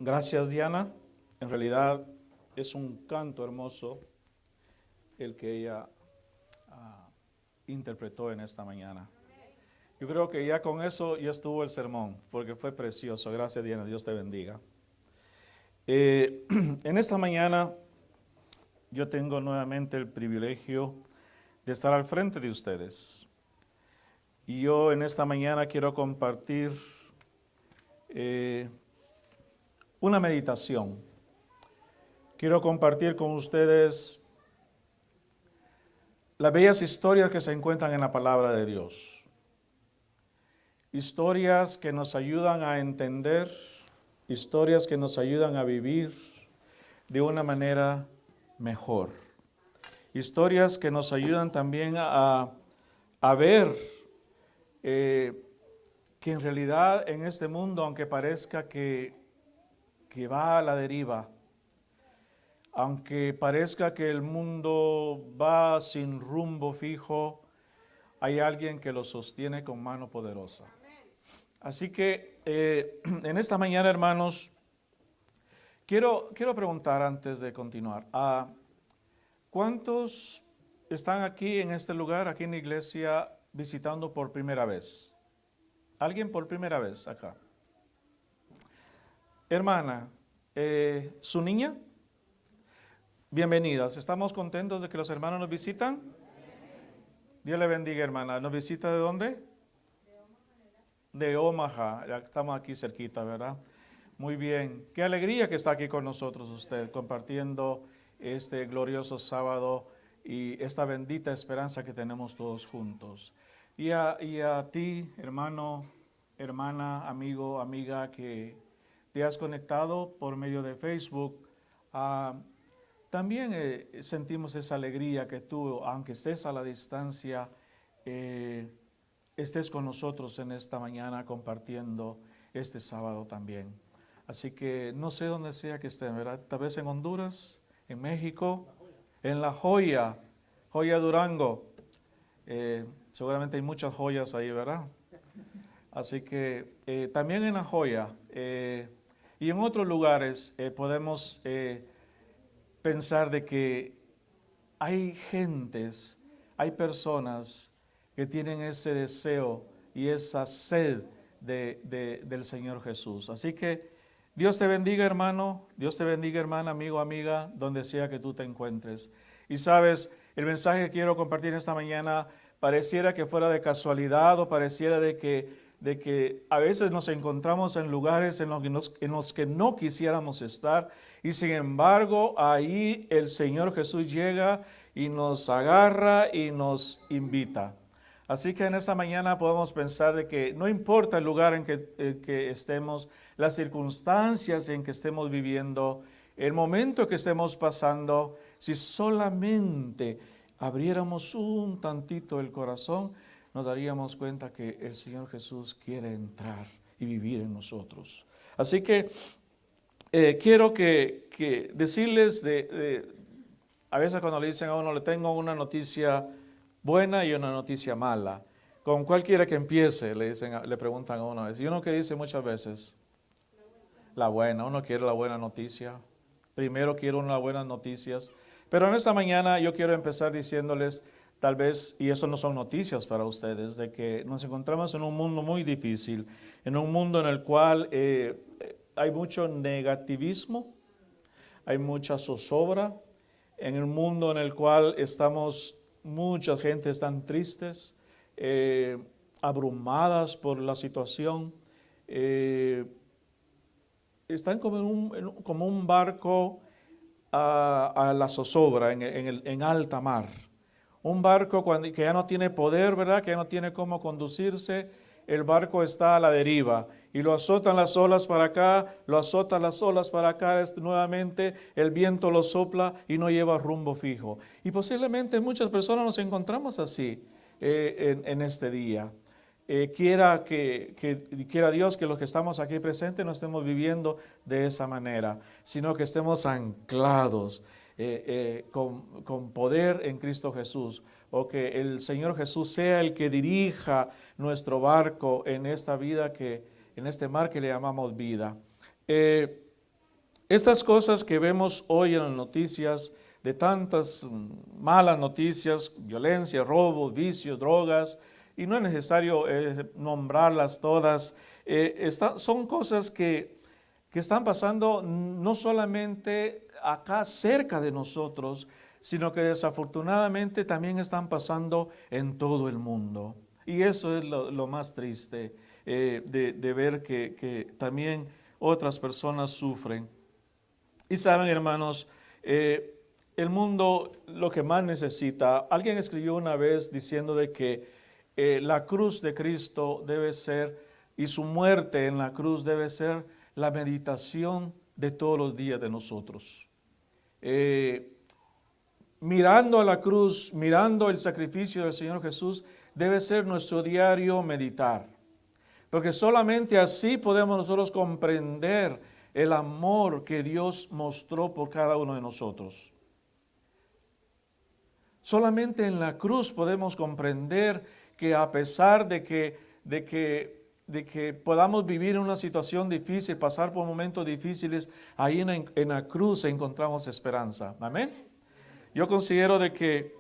Gracias, Diana. En realidad es un canto hermoso el que ella interpretó en esta mañana. Yo creo que ya con eso ya estuvo el sermón, porque fue precioso. Gracias, Diana. Dios te bendiga. En esta mañana yo tengo nuevamente el privilegio de estar al frente de ustedes. Y yo en esta mañana quiero compartir una meditación. Quiero compartir con ustedes las bellas historias que se encuentran en la palabra de Dios. Historias que nos ayudan a entender, historias que nos ayudan a vivir de una manera mejor. Historias que nos ayudan también a ver que en realidad en este mundo, aunque parezca que va a la deriva, aunque parezca que el mundo va sin rumbo fijo, hay alguien que lo sostiene con mano poderosa. Así que en esta mañana, hermanos, quiero preguntar antes de continuar, ¿cuántos están aquí en este lugar, aquí en la iglesia, visitando por primera vez? ¿Alguien por primera vez acá? Hermana, ¿su niña? Bienvenidas. ¿Estamos contentos de que los hermanos nos visitan? Dios le bendiga, hermana. ¿Nos visita de dónde? De Omaha. Ya estamos aquí cerquita, ¿verdad? Muy bien. Qué alegría que está aquí con nosotros usted, compartiendo este glorioso sábado y esta bendita esperanza que tenemos todos juntos. Y a ti, hermano, hermana, amigo, amiga, que te has conectado por medio de Facebook, también sentimos esa alegría que tú, aunque estés a la distancia, estés con nosotros en esta mañana compartiendo este sábado también. Así que no sé dónde sea que estén, ¿verdad? Tal vez en Honduras, en México, en La Joya, Joya Durango. Seguramente hay muchas joyas ahí, ¿verdad? Así que también en La Joya y en otros lugares podemos pensar de que hay gentes, hay personas que tienen ese deseo y esa sed del Señor Jesús. Así que Dios te bendiga, hermano, Dios te bendiga, hermana, amigo, amiga, donde sea que tú te encuentres. Y sabes, el mensaje que quiero compartir esta mañana pareciera que fuera de casualidad o pareciera de que a veces nos encontramos en lugares en los que no quisiéramos estar y sin embargo ahí el Señor Jesús llega y nos agarra y nos invita. Así que en esta mañana podemos pensar de que no importa el lugar en que estemos, las circunstancias en que estemos viviendo, el momento que estemos pasando, si solamente abriéramos un tantito el corazón, nos daríamos cuenta que el Señor Jesús quiere entrar y vivir en nosotros. Así que quiero que decirles a veces cuando le dicen a uno, le tengo una noticia buena y una noticia mala. Con cualquiera que empiece, le preguntan a uno. Y uno que dice muchas veces, la buena, uno quiere la buena noticia. Primero quiero unas buenas noticias. Pero en esta mañana yo quiero empezar diciéndoles, tal vez, y eso no son noticias para ustedes, de que nos encontramos en un mundo muy difícil, en un mundo en el cual hay mucho negativismo, hay mucha zozobra, en el mundo en el cual mucha gente están tristes, abrumadas por la situación, están como un barco a la zozobra en alta mar. Un barco que ya no tiene poder, ¿verdad? Que ya no tiene cómo conducirse. El barco está a la deriva y lo azotan las olas para acá, lo azotan las olas para acá nuevamente, el viento lo sopla y no lleva rumbo fijo. Y posiblemente muchas personas nos encontramos así en este día. Quiera Dios que los que estamos aquí presentes no estemos viviendo de esa manera, sino que estemos anclados con poder en Cristo Jesús, o que el Señor Jesús sea el que dirija nuestro barco en esta vida, en este mar que le llamamos vida. Estas cosas que vemos hoy en las noticias, de tantas malas noticias, violencia, robos, vicios, drogas, y no es necesario nombrarlas todas, son cosas que están pasando no solamente acá cerca de nosotros, sino que desafortunadamente también están pasando en todo el mundo. Y eso es lo más triste, de ver que también otras personas sufren. Y saben, hermanos, el mundo lo que más necesita, alguien escribió una vez diciendo de que la cruz de Cristo debe ser, y su muerte en la cruz debe ser la meditación de todos los días de nosotros. Mirando a la cruz, mirando el sacrificio del Señor Jesús, debe ser nuestro diario meditar. Porque solamente así podemos nosotros comprender el amor que Dios mostró por cada uno de nosotros. Solamente en la cruz podemos comprender que a pesar de que podamos vivir en una situación difícil, pasar por momentos difíciles, ahí en la cruz encontramos esperanza. Amén. Yo considero de que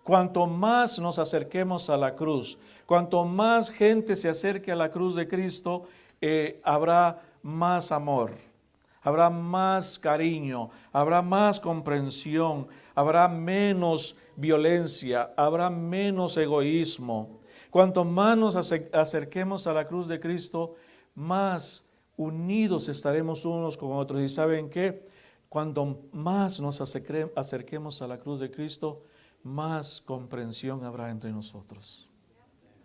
cuanto más nos acerquemos a la cruz, cuanto más gente se acerque a la cruz de Cristo, habrá más amor, habrá más cariño, habrá más comprensión, habrá menos violencia, habrá menos egoísmo. Cuanto más nos acerquemos a la cruz de Cristo, más unidos estaremos unos con otros. ¿Y saben qué? Cuanto más nos acerquemos a la cruz de Cristo, más comprensión habrá entre nosotros.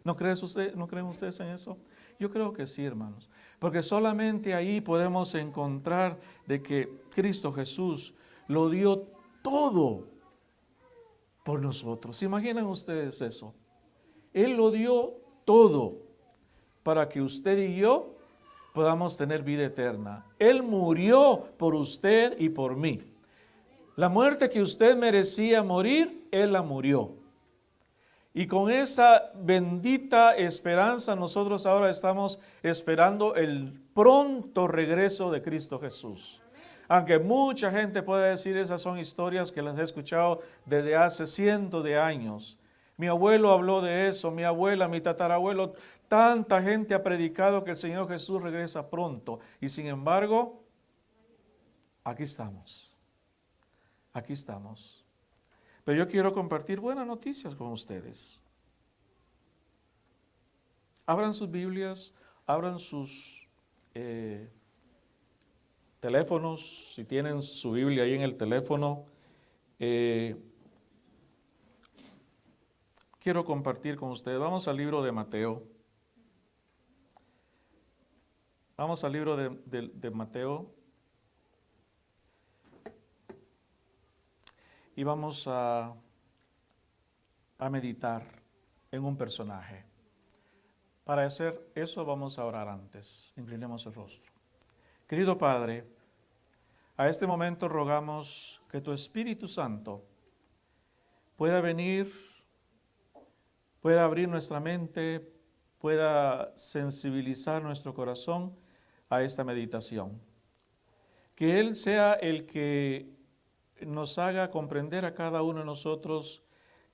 ¿No creen ustedes en eso? Yo creo que sí, hermanos. Porque solamente ahí podemos encontrar de que Cristo Jesús lo dio todo por nosotros. ¿Se imaginan ustedes eso? Él lo dio todo para que usted y yo podamos tener vida eterna. Él murió por usted y por mí. La muerte que usted merecía morir, Él la murió. Y con esa bendita esperanza nosotros ahora estamos esperando el pronto regreso de Cristo Jesús. Aunque mucha gente puede decir esas son historias que las he escuchado desde hace cientos de años. Mi abuelo habló de eso, mi abuela, mi tatarabuelo, tanta gente ha predicado que el Señor Jesús regresa pronto. Y sin embargo, aquí estamos. Aquí estamos. Pero yo quiero compartir buenas noticias con ustedes. Abran sus Biblias, abran sus teléfonos, si tienen su Biblia ahí en el teléfono. Quiero compartir con ustedes. Vamos al libro de Mateo. Vamos al libro de Mateo. Y vamos a meditar en un personaje. Para hacer eso vamos a orar antes. Inclinemos el rostro. Querido Padre, a este momento rogamos que tu Espíritu Santo pueda venir, pueda abrir nuestra mente, pueda sensibilizar nuestro corazón a esta meditación. Que Él sea el que nos haga comprender a cada uno de nosotros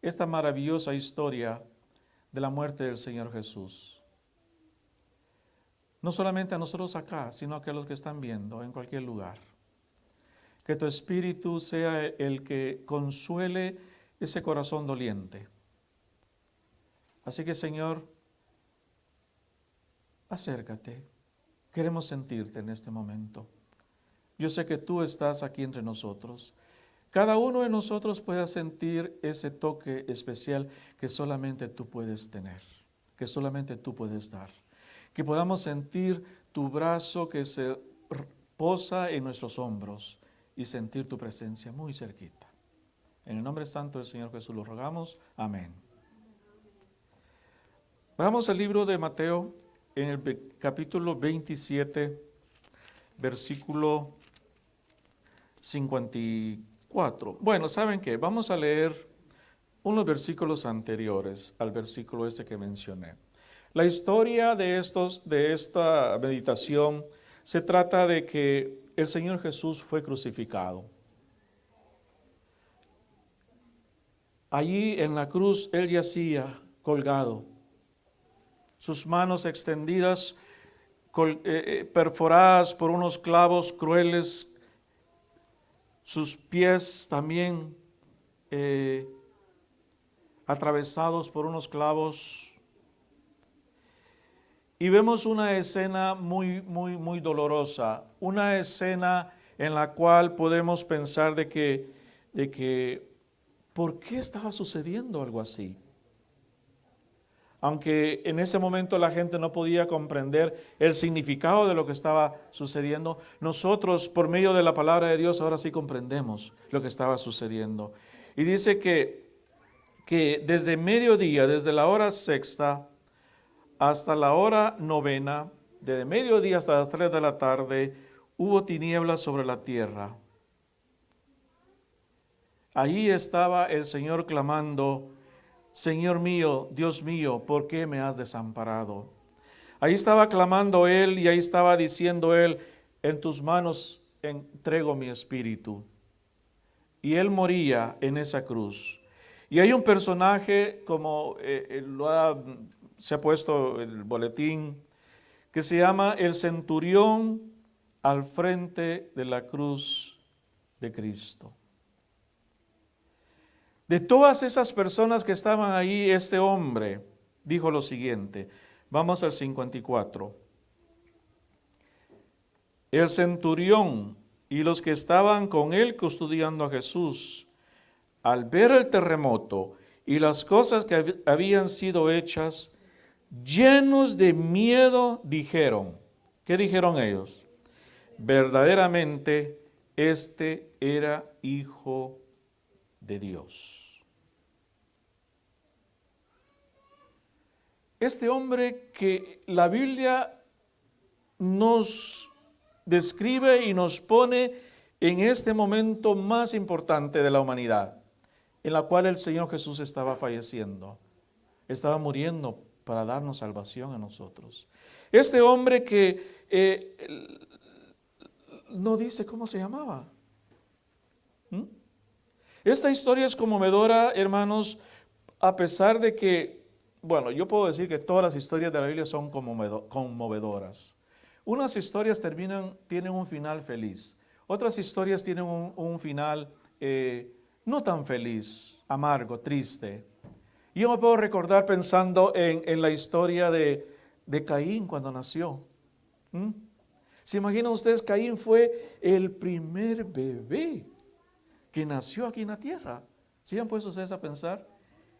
esta maravillosa historia de la muerte del Señor Jesús. No solamente a nosotros acá, sino a los que están viendo en cualquier lugar. Que tu Espíritu sea el que consuele ese corazón doliente. Así que, Señor, acércate. Queremos sentirte en este momento. Yo sé que tú estás aquí entre nosotros. Cada uno de nosotros pueda sentir ese toque especial que solamente tú puedes tener, que solamente tú puedes dar. Que podamos sentir tu brazo que se posa en nuestros hombros y sentir tu presencia muy cerquita. En el nombre santo del Señor Jesús lo rogamos. Amén. Vamos al libro de Mateo en el capítulo 27, versículo 54. Bueno, ¿saben qué? Vamos a leer unos versículos anteriores al versículo que mencioné. La historia de esta meditación se trata de que el Señor Jesús fue crucificado. Allí en la cruz Él yacía colgado, sus manos extendidas, perforadas por unos clavos crueles, sus pies también atravesados por unos clavos. Y vemos una escena muy dolorosa, una escena en la cual podemos pensar de que ¿por qué estaba sucediendo algo así? Aunque en ese momento la gente no podía comprender el significado de lo que estaba sucediendo, nosotros por medio de la palabra de Dios ahora sí comprendemos lo que estaba sucediendo. Y dice que desde mediodía, desde la hora sexta hasta la hora novena, desde mediodía hasta las 3 de la tarde, hubo tinieblas sobre la tierra. Allí estaba el Señor clamando: Señor mío, Dios mío, ¿por qué me has desamparado? Ahí estaba clamando Él y ahí estaba diciendo Él: en tus manos entrego mi espíritu. Y Él moría en esa cruz. Y hay un personaje, como se ha puesto el boletín, que se llama el centurión al frente de la cruz de Cristo. De todas esas personas que estaban ahí, este hombre dijo lo siguiente. Vamos al 54. El centurión y los que estaban con él custodiando a Jesús, al ver el terremoto y las cosas que habían sido hechas, llenos de miedo, dijeron. ¿Qué dijeron ellos? Verdaderamente, este era Hijo de Dios. Este hombre que la Biblia nos describe y nos pone en este momento más importante de la humanidad, en la cual el Señor Jesús estaba falleciendo, estaba muriendo para darnos salvación a nosotros. Este hombre que no dice cómo se llamaba. Esta historia es conmovedora, hermanos, a pesar de que, bueno, yo puedo decir que todas las historias de la Biblia son conmovedoras. Unas historias tienen un final feliz. Otras historias tienen un final no tan feliz, amargo, triste. Yo me puedo recordar pensando en la historia de Caín cuando nació. ¿Se imaginan ustedes? Caín fue el primer bebé que nació aquí en la tierra. ¿Sí han puesto ustedes a pensar?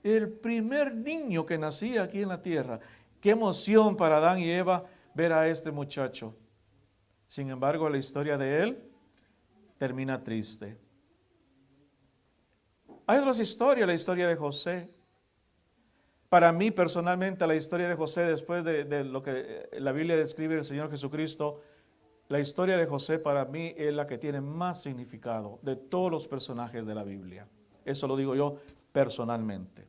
El primer niño que nacía aquí en la tierra. Qué emoción para Adán y Eva ver a este muchacho. Sin embargo, la historia de él termina triste. Hay otras historias, la historia de José. Para mí personalmente la historia de José, después de lo que la Biblia describe del Señor Jesucristo, la historia de José para mí es la que tiene más significado de todos los personajes de la Biblia. Eso lo digo yo personalmente.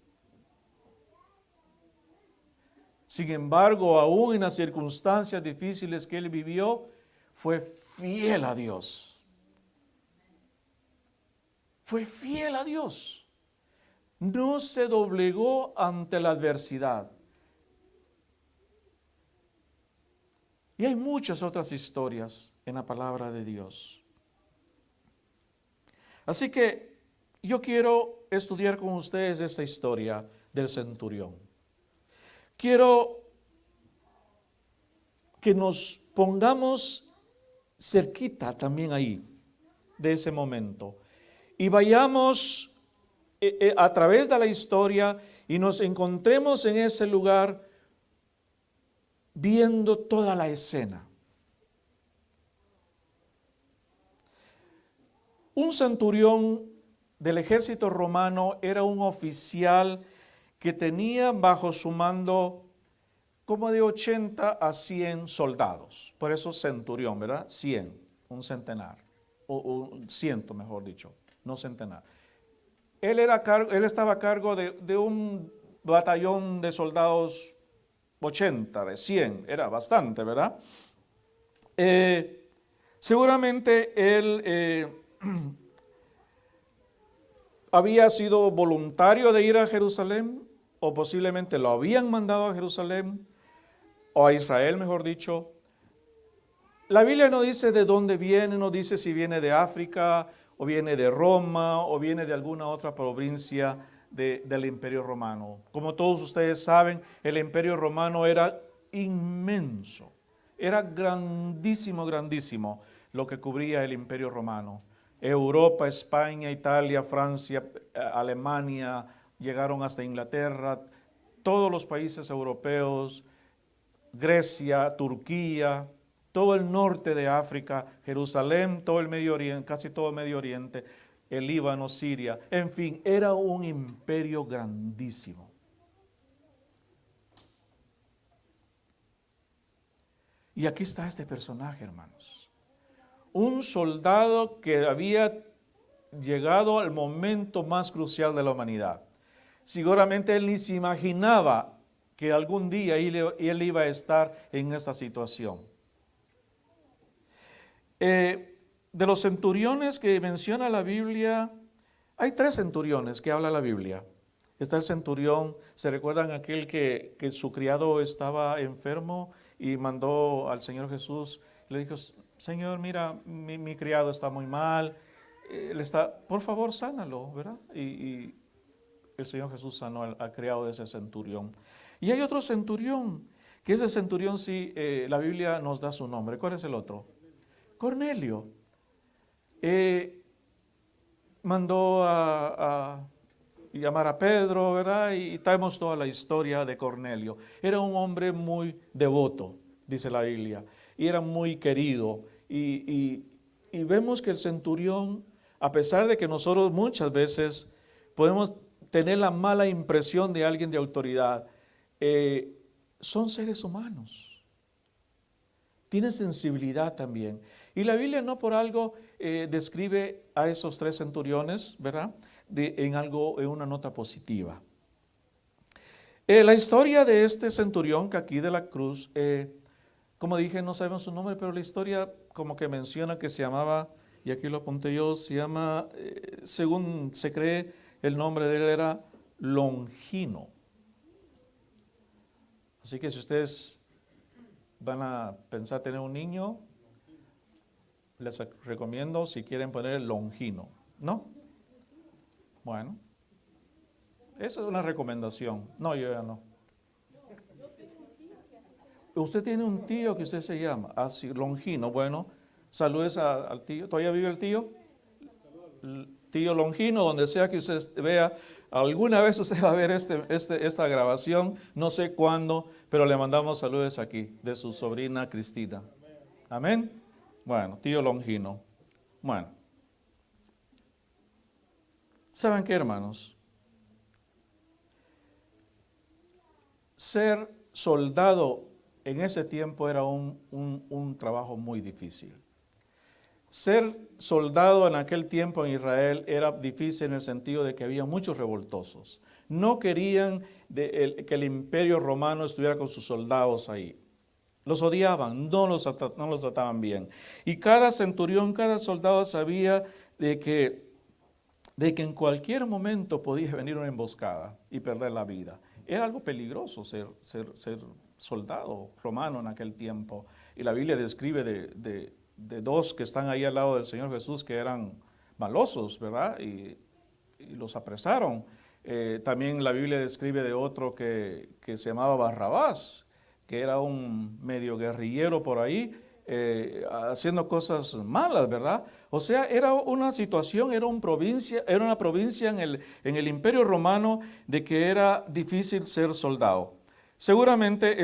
Sin embargo, aún en las circunstancias difíciles que él vivió, fue fiel a Dios. Fue fiel a Dios. No se doblegó ante la adversidad. Y hay muchas otras historias en la palabra de Dios. Así que yo quiero estudiar con ustedes esta historia del centurión. Quiero que nos pongamos cerquita también ahí de ese momento y vayamos a través de la historia y nos encontremos en ese lugar viendo toda la escena. Un centurión del ejército romano era un oficial que tenía bajo su mando como de 80 a 100 soldados. Por eso centurión, ¿verdad? 100, un centenar, o ciento mejor dicho, no centenar. Él estaba a cargo de un batallón de soldados 80, de 100, era bastante, ¿verdad? Seguramente él había sido voluntario de ir a Jerusalén, o posiblemente lo habían mandado a Jerusalén, o a Israel, mejor dicho. La Biblia no dice de dónde viene, no dice si viene de África, o viene de Roma, o viene de alguna otra provincia del Imperio Romano. Como todos ustedes saben, el Imperio Romano era inmenso, era grandísimo, grandísimo lo que cubría el Imperio Romano. Europa, España, Italia, Francia, Alemania, llegaron hasta Inglaterra, todos los países europeos, Grecia, Turquía, todo el norte de África, Jerusalén, todo el Medio Oriente, casi todo el Medio Oriente, el Líbano, Siria, en fin, era un imperio grandísimo. Y aquí está este personaje, hermanos. Un soldado que había llegado al momento más crucial de la humanidad. Seguramente él ni se imaginaba que algún día él iba a estar en esta situación. De los centuriones que menciona la Biblia, hay 3 centuriones que habla la Biblia. Está el centurión, ¿se recuerdan aquel que su criado estaba enfermo y mandó al Señor Jesús? Le dijo, Señor, mira, mi criado está muy mal, por favor, sánalo, ¿verdad? Y el Señor Jesús sanó al criado de ese centurión. Y hay otro centurión, que ese centurión sí, la Biblia nos da su nombre. ¿Cuál es el otro? Cornelio. Mandó a llamar a Pedro, ¿verdad? Y traemos toda la historia de Cornelio. Era un hombre muy devoto, dice la Biblia, y era muy querido. Y vemos que el centurión, a pesar de que nosotros muchas veces podemos tener la mala impresión de alguien de autoridad, son seres humanos. Tienen sensibilidad también. Y la Biblia no por algo describe a esos 3 centuriones, ¿verdad? En una nota positiva. La historia de este centurión que aquí de la cruz, como dije, no sabemos su nombre, pero la historia como que menciona que se llamaba, y aquí lo apunté yo, se llama, según se cree, el nombre de él era Longino. Así que si ustedes van a pensar tener un niño, les recomiendo si quieren poner Longino, ¿no? Bueno, esa es una recomendación. No, yo ya no. Usted tiene un tío que usted se llama, así, Longino. Bueno, saludes al tío. ¿Todavía vive el tío? Tío Longino, donde sea que usted vea, alguna vez usted va a ver esta grabación, no sé cuándo, pero le mandamos saludos aquí de su sobrina Cristina. Amén. Bueno, tío Longino. Bueno, ¿saben qué, hermanos? Ser soldado en ese tiempo era un trabajo muy difícil. Ser soldado en aquel tiempo en Israel era difícil en el sentido de que había muchos revoltosos. No querían que el imperio romano estuviera con sus soldados ahí. Los odiaban, no los trataban bien. Y cada centurión, cada soldado sabía de que en cualquier momento podía venir una emboscada y perder la vida. Era algo peligroso ser soldado romano en aquel tiempo. Y la Biblia describe de 2 que están ahí al lado del Señor Jesús que eran malosos, ¿verdad? Y los apresaron. También la Biblia describe de otro que se llamaba Barrabás, que era un medio guerrillero por ahí, haciendo cosas malas, ¿verdad? O sea, era una situación, era una provincia en el Imperio Romano de que era difícil ser soldado. Seguramente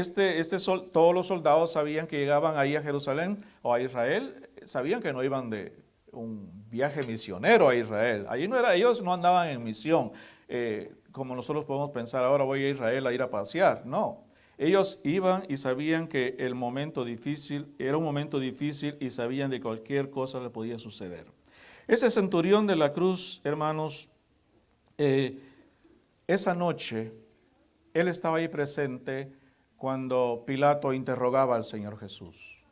todos los soldados sabían que llegaban ahí a Jerusalén o a Israel, sabían que no iban de un viaje misionero a Israel. Allí no era, ellos no andaban en misión, como nosotros podemos pensar, ahora voy a Israel a ir a pasear. No, ellos iban y sabían que el momento difícil era un momento difícil y sabían de cualquier cosa le podía suceder. Ese centurión de la cruz, hermanos, esa noche, él estaba ahí presente cuando Pilato interrogaba al Señor Jesús.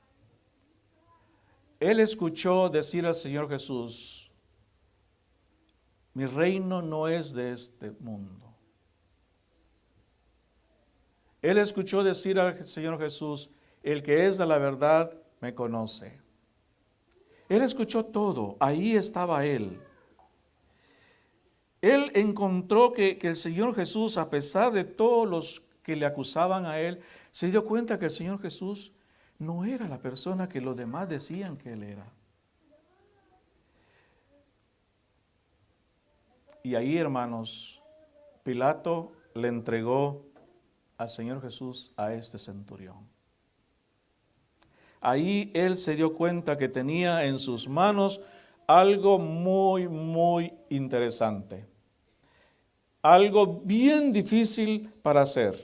él escuchó decir al Señor Jesús, mi reino no es de este mundo. Él escuchó decir al Señor Jesús, el que es de la verdad me conoce. Él escuchó todo, ahí estaba él. Él encontró que el Señor Jesús, a pesar de todos los que le acusaban a él, se dio cuenta que el Señor Jesús no era la persona que los demás decían que él era. Y ahí, hermanos, Pilato le entregó al Señor Jesús a este centurión. Ahí él se dio cuenta que tenía en sus manos algo muy, muy interesante. Algo bien difícil para hacer.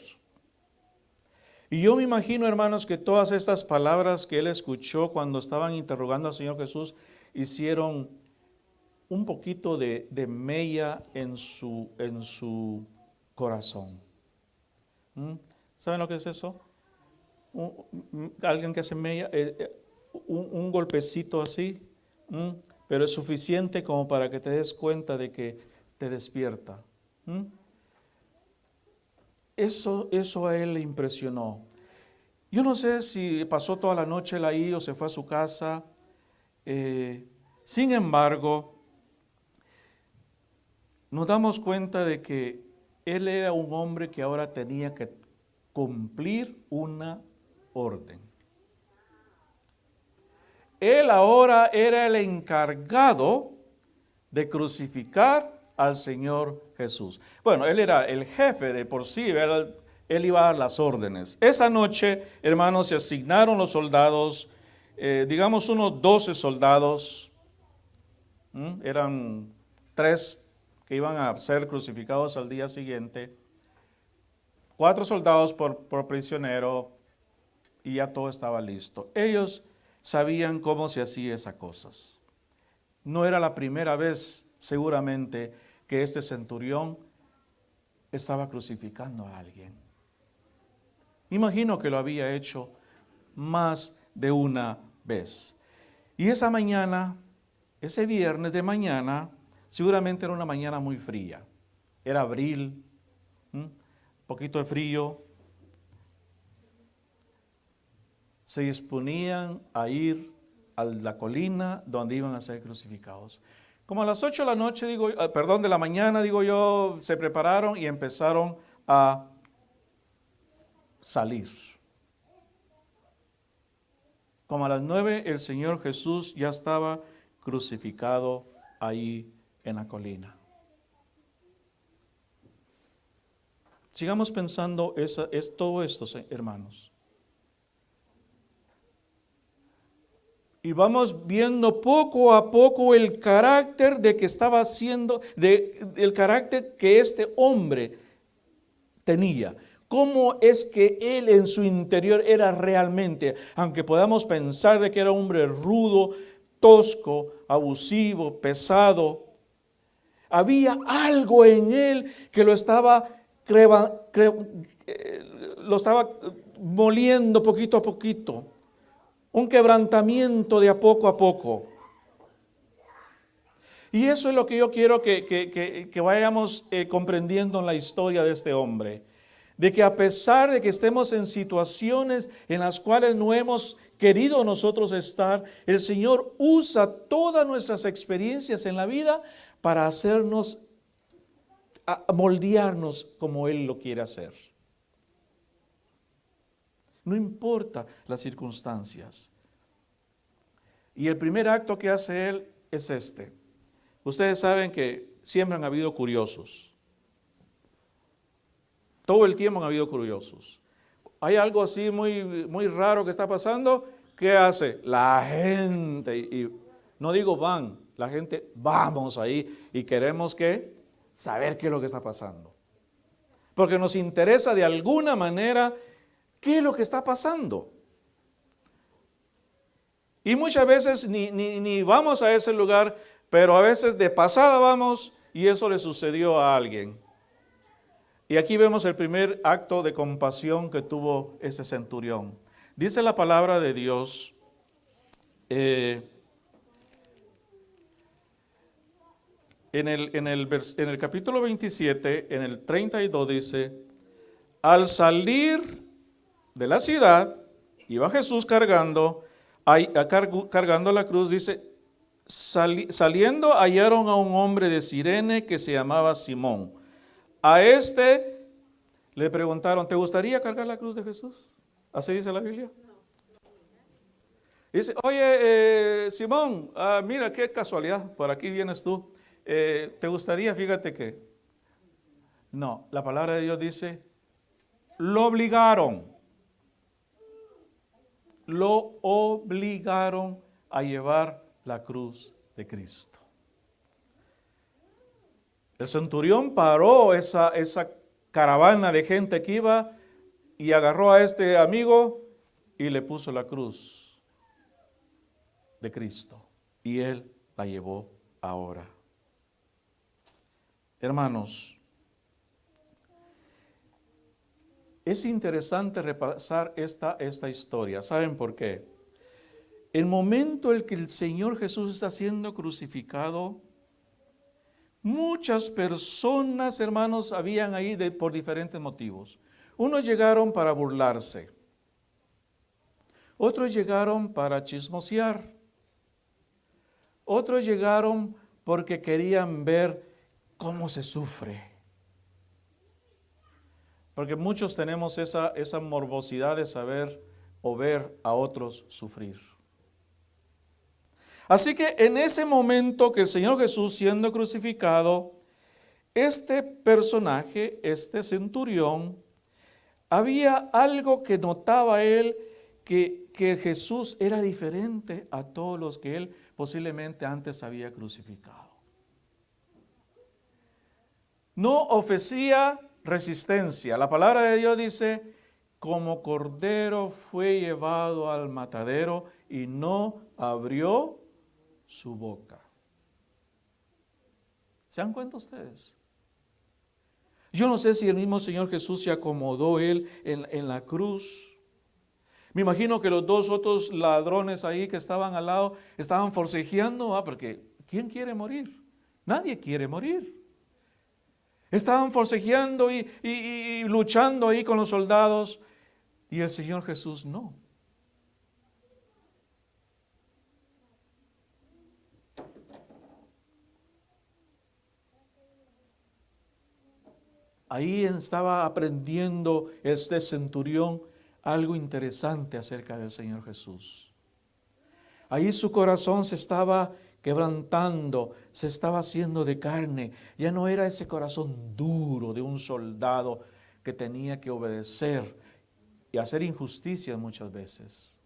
Y yo me imagino, hermanos, que todas estas palabras que él escuchó cuando estaban interrogando al Señor Jesús hicieron un poquito de mella en su corazón. ¿Saben lo que es eso? Alguien que hace mella, un golpecito así, pero es suficiente como para que te des cuenta de que te despierta. Eso a él le impresionó. Yo no sé si pasó toda la noche él ahí o se fue a su casa. Sin embargo, nos damos cuenta de que él era un hombre que ahora tenía que cumplir una orden. Él ahora era el encargado de crucificar al Señor Jesús. Bueno, él era el jefe de por sí, él iba a dar las órdenes. Esa noche, hermanos, se asignaron los soldados, digamos unos 12 soldados, eran 3 que iban a ser crucificados al día siguiente, 4 soldados por prisionero, y ya todo estaba listo. Ellos sabían cómo se hacía esas cosas. No era la primera vez, seguramente, que este centurión estaba crucificando a alguien. Imagino que lo había hecho más de una vez. Y esa mañana, ese viernes de mañana, seguramente era una mañana muy fría. Era abril, un poquito de frío. Se disponían a ir a la colina donde iban a ser crucificados. Como a las 8 de la noche, de la mañana, se prepararon y empezaron a salir. Como a las 9, el Señor Jesús ya estaba crucificado ahí en la colina. Sigamos pensando todo esto, hermanos. Y vamos viendo poco a poco el carácter de que estaba haciendo, el carácter que este hombre tenía. Cómo es que él en su interior era realmente, aunque podamos pensar de que era un hombre rudo, tosco, abusivo, pesado, había algo en él que lo estaba moliendo poquito a poquito. Un quebrantamiento de a poco. Y eso es lo que yo quiero que vayamos comprendiendo en la historia de este hombre. De que a pesar de que estemos en situaciones en las cuales no hemos querido nosotros estar, el Señor usa todas nuestras experiencias en la vida para hacernos, a moldearnos como Él lo quiere hacer. No importa las circunstancias. Y el primer acto que hace él es este. Ustedes saben que siempre han habido curiosos. Todo el tiempo han habido curiosos. Hay algo así muy raro que está pasando. ¿Qué hace? La gente, y no digo van, la gente vamos ahí y queremos saber qué es lo que está pasando. Porque nos interesa de alguna manera ¿qué es lo que está pasando? Y muchas veces ni vamos a ese lugar, pero a veces de pasada vamos y eso le sucedió a alguien. Y aquí vemos el primer acto de compasión que tuvo ese centurión. Dice la palabra de Dios, en el capítulo 27, en el 32 dice, al salir de la ciudad, iba Jesús cargando la cruz, dice, saliendo hallaron a un hombre de Cirene que se llamaba Simón. A este le preguntaron, ¿te gustaría cargar la cruz de Jesús? Así dice la Biblia. Dice, oye, Simón, mira qué casualidad, por aquí vienes tú. ¿Te gustaría? Fíjate que, no, la palabra de Dios dice, lo obligaron a llevar la cruz de Cristo. El centurión paró esa caravana de gente que iba y agarró a este amigo y le puso la cruz de Cristo. Y él la llevó ahora. Hermanos, es interesante repasar esta historia. ¿Saben por qué? El momento en que el Señor Jesús está siendo crucificado, muchas personas, hermanos, habían ahí por diferentes motivos. Unos llegaron para burlarse. Otros llegaron para chismosear. Otros llegaron porque querían ver cómo se sufre. Porque muchos tenemos esa morbosidad de saber o ver a otros sufrir. Así que en ese momento que el Señor Jesús siendo crucificado, este personaje, este centurión, había algo que notaba él, que Jesús era diferente a todos los que él posiblemente antes había crucificado. No ofrecía resistencia. La palabra de Dios dice, como cordero fue llevado al matadero y no abrió su boca. ¿Se dan cuenta ustedes? Yo no sé si el mismo Señor Jesús se acomodó él en la cruz. Me imagino que los dos otros ladrones ahí que estaban al lado estaban forcejeando, porque ¿quién quiere morir? Nadie quiere morir. Estaban forcejeando y luchando ahí con los soldados, y el Señor Jesús no. Ahí estaba aprendiendo este centurión algo interesante acerca del Señor Jesús. Ahí su corazón se estaba quebrantando, se estaba haciendo de carne. Ya no era ese corazón duro de un soldado que tenía que obedecer y hacer injusticias muchas veces.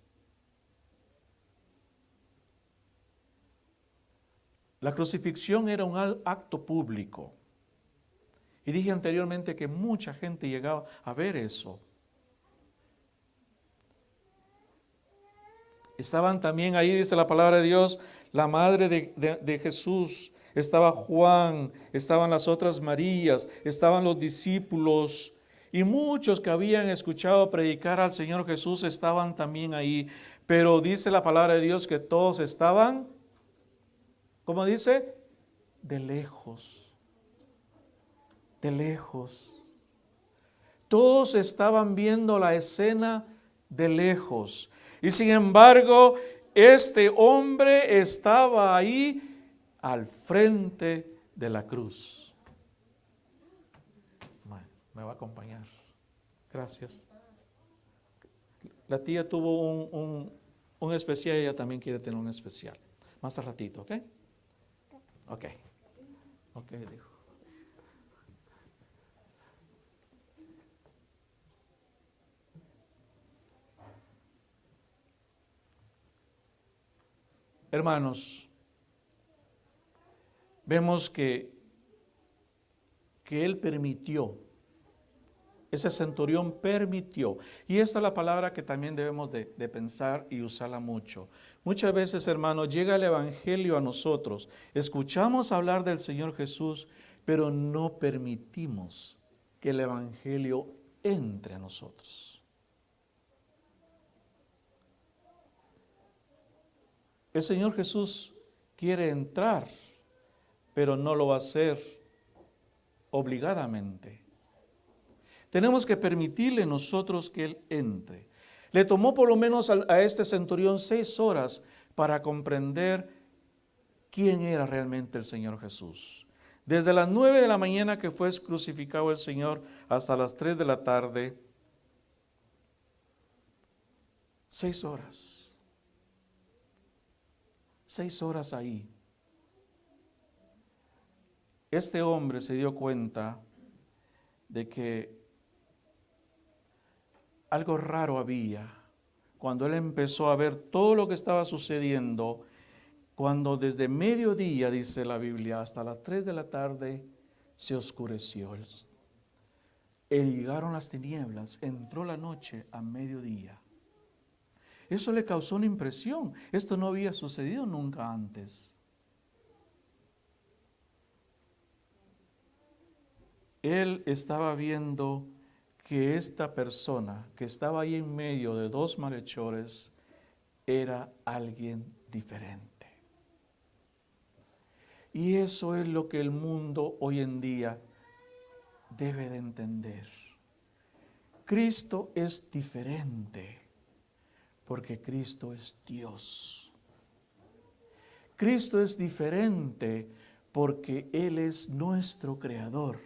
La crucifixión era un acto público. Y dije anteriormente que mucha gente llegaba a ver eso. Estaban también ahí, dice la palabra de Dios, la madre de Jesús, estaba Juan, estaban las otras Marías, estaban los discípulos y muchos que habían escuchado predicar al Señor Jesús estaban también ahí. Pero dice la palabra de Dios que todos estaban, ¿cómo dice? De lejos. De lejos. Todos estaban viendo la escena de lejos. Y sin embargo, este hombre estaba ahí al frente de la cruz. Me va a acompañar. Gracias. La tía tuvo un especial y ella también quiere tener un especial. Más al ratito, ¿ok? Ok. Ok, dijo. Hermanos, vemos que él permitió, ese centurión permitió. Y esta es la palabra que también debemos de pensar y usarla mucho. Muchas veces, hermanos, llega el evangelio a nosotros, escuchamos hablar del Señor Jesús, pero no permitimos que el evangelio entre a nosotros. El Señor Jesús quiere entrar pero no lo va a hacer obligadamente. Tenemos que permitirle nosotros que Él entre. Le tomó por lo menos a este centurión 6 horas para comprender quién era realmente el Señor Jesús. Desde las 9 de la mañana que fue crucificado el Señor hasta las 3 de la tarde, 6 horas. 6 horas ahí. Este hombre se dio cuenta de que algo raro había cuando él empezó a ver todo lo que estaba sucediendo, cuando desde mediodía, dice la Biblia, hasta las 3 de la tarde se oscureció. Llegaron las tinieblas, entró la noche a mediodía. Eso le causó una impresión. Esto no había sucedido nunca antes. Él estaba viendo que esta persona que estaba ahí en medio de 2 malhechores era alguien diferente. Y eso es lo que el mundo hoy en día debe de entender. Cristo es diferente porque Cristo es Dios. Cristo es diferente porque Él es nuestro Creador.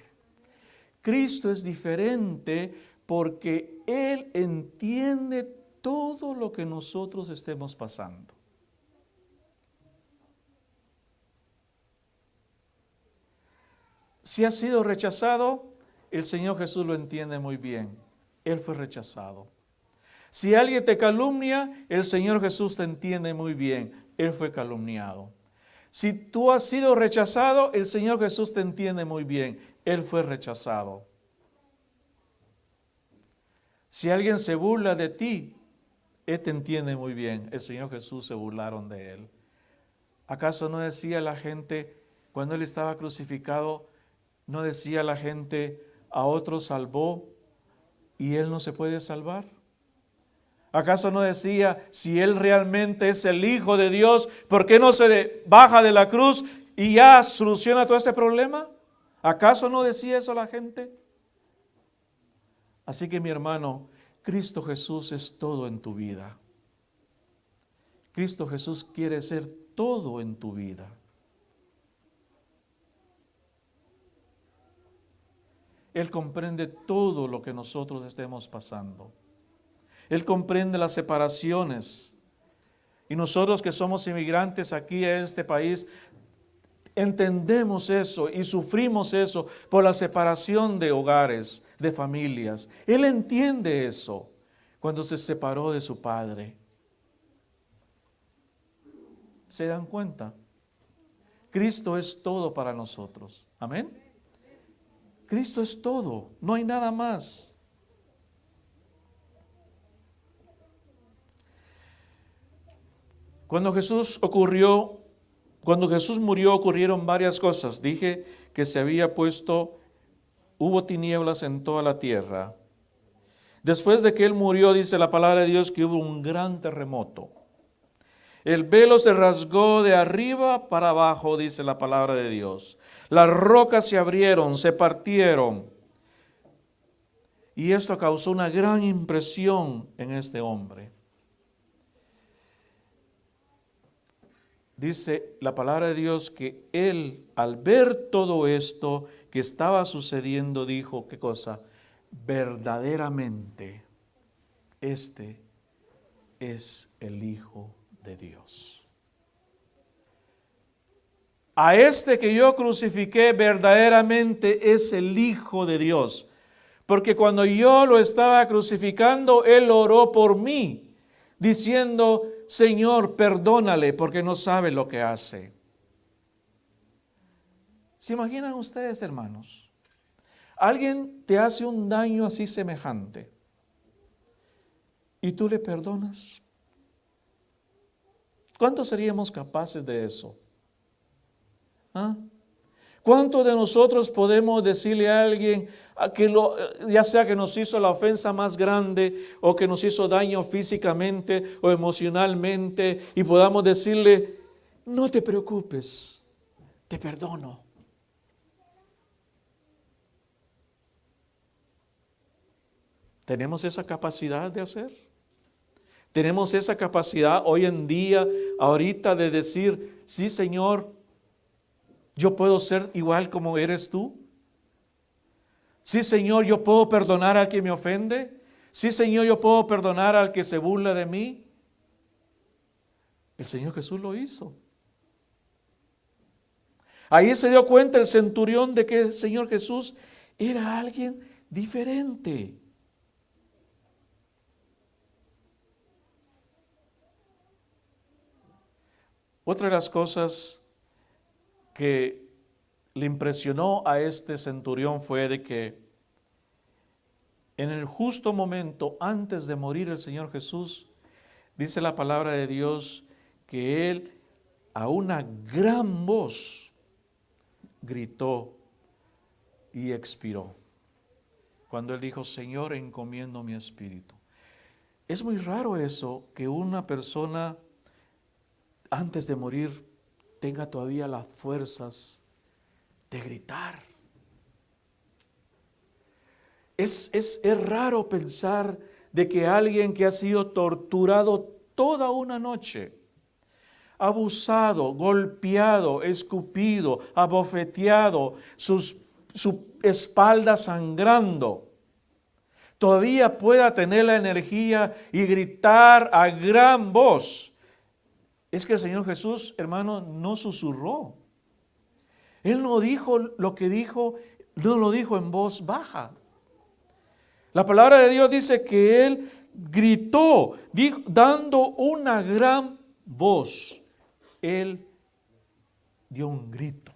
Cristo es diferente porque Él entiende todo lo que nosotros estemos pasando. Si ha sido rechazado, el Señor Jesús lo entiende muy bien. Él fue rechazado. Si alguien te calumnia, el Señor Jesús te entiende muy bien. Él fue calumniado. Si tú has sido rechazado, el Señor Jesús te entiende muy bien. Él fue rechazado. Si alguien se burla de ti, Él te entiende muy bien. El Señor Jesús se burlaron de Él. ¿Acaso no decía la gente, cuando Él estaba crucificado, no decía la gente, a otro salvó y Él no se puede salvar? ¿Acaso no decía, si Él realmente es el Hijo de Dios, ¿por qué no se baja de la cruz y ya soluciona todo este problema? ¿Acaso no decía eso la gente? Así que mi hermano, Cristo Jesús es todo en tu vida. Cristo Jesús quiere ser todo en tu vida. Él comprende todo lo que nosotros estemos pasando. Él comprende las separaciones. Y nosotros que somos inmigrantes aquí en este país, entendemos eso y sufrimos eso por la separación de hogares, de familias. Él entiende eso cuando se separó de su padre. ¿Se dan cuenta? Cristo es todo para nosotros. Amén. Cristo es todo, no hay nada más. Cuando Jesús murió, ocurrieron varias cosas. Dije que hubo tinieblas en toda la tierra. Después de que Él murió, dice la palabra de Dios que hubo un gran terremoto. El velo se rasgó de arriba para abajo, dice la palabra de Dios. Las rocas se abrieron, se partieron. Y esto causó una gran impresión en este hombre. Dice la palabra de Dios que él, al ver todo esto que estaba sucediendo, dijo, ¿qué cosa? Verdaderamente, este es el Hijo de Dios. A este que yo crucifiqué verdaderamente es el Hijo de Dios. Porque cuando yo lo estaba crucificando, Él oró por mí, diciendo, Señor, perdónale porque no sabe lo que hace. ¿Se imaginan ustedes, hermanos? Alguien te hace un daño así semejante y tú le perdonas. ¿Cuántos seríamos capaces de eso? ¿Ah? ¿Cuántos de nosotros podemos decirle a alguien ya sea que nos hizo la ofensa más grande o que nos hizo daño físicamente o emocionalmente, y podamos decirle, no te preocupes, te perdono? ¿Tenemos esa capacidad de hacer? ¿Tenemos esa capacidad hoy en día, ahorita, de decir, sí, Señor, yo puedo ser igual como eres tú? Sí, Señor, yo puedo perdonar al que me ofende. Sí, Señor, yo puedo perdonar al que se burla de mí. El Señor Jesús lo hizo. Ahí se dio cuenta el centurión de que el Señor Jesús era alguien diferente. Otra de las cosas que le impresionó a este centurión fue de que en el justo momento, antes de morir el Señor Jesús, dice la palabra de Dios que él a una gran voz gritó y expiró. Cuando él dijo, Señor, encomiendo mi espíritu. Es muy raro eso, que una persona antes de morir tenga todavía las fuerzas de gritar. Es raro pensar de que alguien que ha sido torturado toda una noche, abusado, golpeado, escupido, abofeteado, su espalda sangrando, todavía pueda tener la energía y gritar a gran voz. Es que el Señor Jesús, hermano, no susurró. Él no dijo lo que dijo, no lo dijo en voz baja. La palabra de Dios dice que Él gritó, dando una gran voz. Él dio un grito.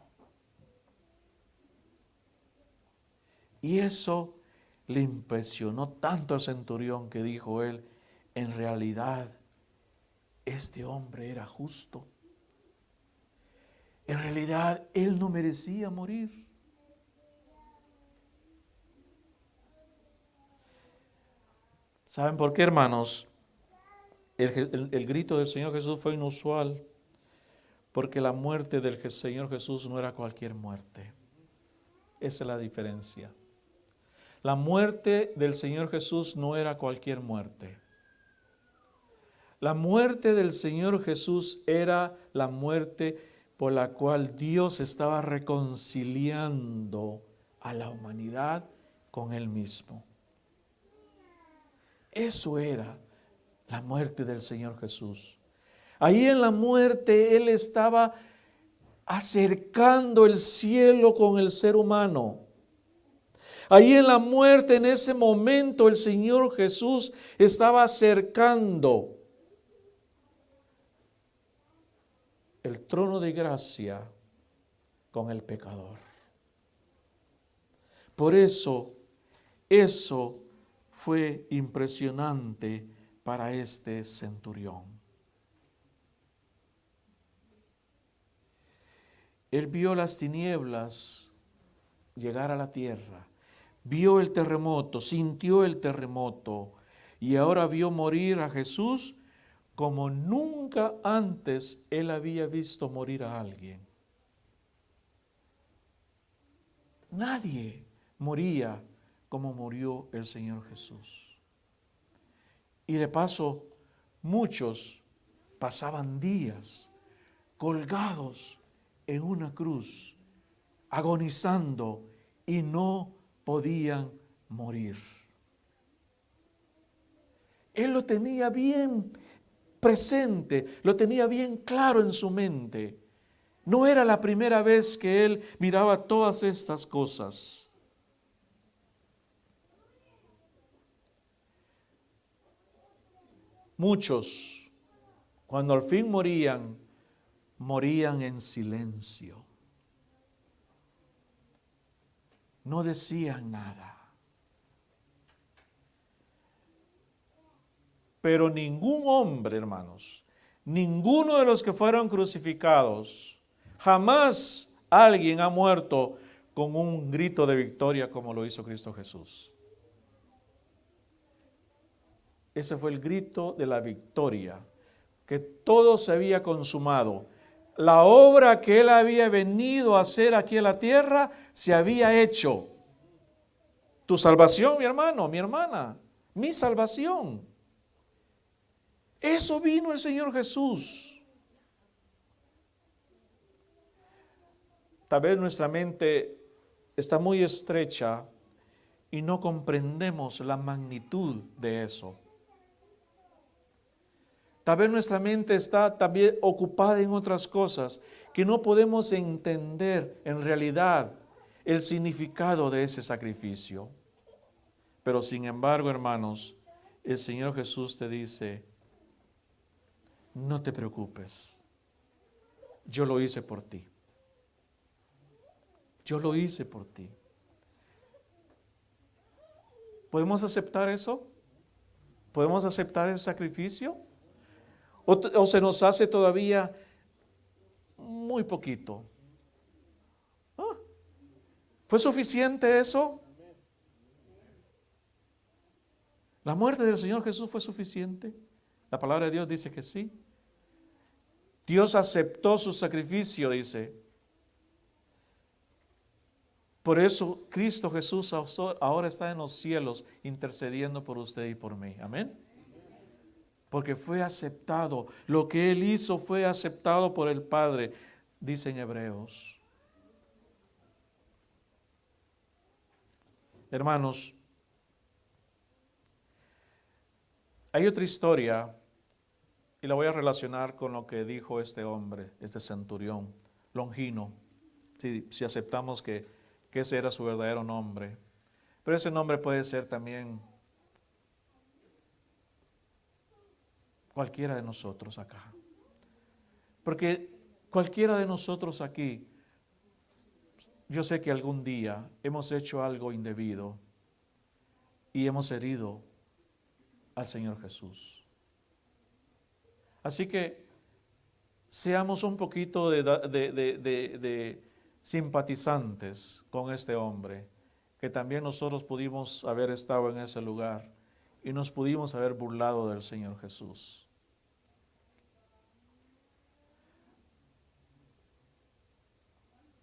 Y eso le impresionó tanto al centurión que dijo él, en realidad, este hombre era justo. En realidad, él no merecía morir. ¿Saben por qué, hermanos? El grito del Señor Jesús fue inusual, porque la muerte del Señor Jesús no era cualquier muerte. Esa es la diferencia. La muerte del Señor Jesús no era cualquier muerte. La muerte del Señor Jesús era la muerte por la cual Dios estaba reconciliando a la humanidad con Él mismo. Eso era la muerte del Señor Jesús. Ahí en la muerte Él estaba acercando el cielo con el ser humano. Ahí en la muerte, en ese momento, el Señor Jesús estaba acercando el trono de gracia con el pecador. Por eso fue impresionante para este centurión. Él vio las tinieblas llegar a la tierra, vio el terremoto, sintió el terremoto y ahora vio morir a Jesús como nunca antes él había visto morir a alguien. Nadie moría como murió el Señor Jesús. Y de paso, muchos pasaban días colgados en una cruz, agonizando y no podían morir. Él lo tenía bien presente, lo tenía bien claro en su mente. No era la primera vez que él miraba todas estas cosas. Muchos, cuando al fin morían, morían en silencio. No decían nada. Pero ningún hombre, hermanos, ninguno de los que fueron crucificados, jamás alguien ha muerto con un grito de victoria como lo hizo Cristo Jesús. Ese fue el grito de la victoria, que todo se había consumado. La obra que Él había venido a hacer aquí en la tierra se había hecho. Tu salvación, mi hermano, mi hermana, mi salvación. Eso vino el Señor Jesús. Tal vez nuestra mente está muy estrecha y no comprendemos la magnitud de eso. Tal vez nuestra mente está también ocupada en otras cosas que no podemos entender en realidad el significado de ese sacrificio. Pero sin embargo, hermanos, el Señor Jesús te dice, no te preocupes, yo lo hice por ti. Yo lo hice por ti. ¿Podemos aceptar eso? ¿Podemos aceptar ese sacrificio? ¿O se nos hace todavía muy poquito? ¿Ah? ¿Fue suficiente eso? ¿La muerte del Señor Jesús fue suficiente? La palabra de Dios dice que sí. Dios aceptó su sacrificio, dice. Por eso Cristo Jesús ahora está en los cielos intercediendo por usted y por mí. Amén. Porque fue aceptado. Lo que Él hizo fue aceptado por el Padre, dicen Hebreos. Hermanos, hay otra historia y la voy a relacionar con lo que dijo este hombre, este centurión, Longino, si aceptamos que ese era su verdadero nombre. Pero ese nombre puede ser también cualquiera de nosotros acá. Porque cualquiera de nosotros aquí, yo sé que algún día hemos hecho algo indebido y hemos herido al Señor Jesús. Así que seamos un poquito de simpatizantes con este hombre, que también nosotros pudimos haber estado en ese lugar y nos pudimos haber burlado del Señor Jesús.